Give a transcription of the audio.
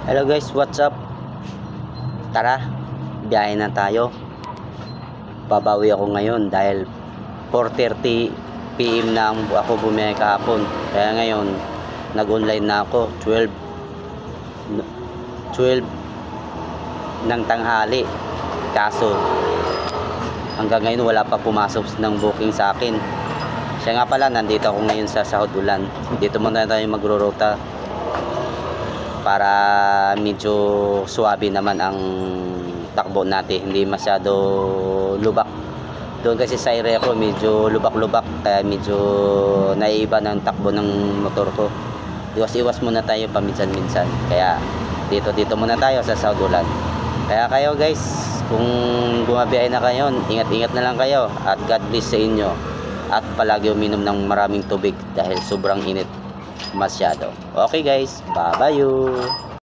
Hello guys, what's up? Tara, biyahe na tayo. Babawi ako ngayon dahil 4:30 PM na ako bumiyahe kahapon. Kaya ngayon, nag-online na ako 12 ng tanghali. Kaso hanggang ngayon wala pa pumasok ng booking sa akin. Siya nga pala, nandito ako ngayon sa Sahod Ulan. Dito muna tayo magro-rota para medyo suwabe naman ang takbo natin, hindi masyado lubak. Doon kasi sa area ko medyo lubak-lubak, kaya medyo naiiba ng takbo ng motor ko. Iwas-iwas muna tayo paminsan-minsan, kaya dito muna tayo sa Sahod Ulan. Kaya kayo guys, kung bumabiyahe na kayo, ingat-ingat na lang kayo at God bless sa inyo. At palagi uminom ng maraming tubig dahil sobrang init masyado. Okay guys, bye bye you.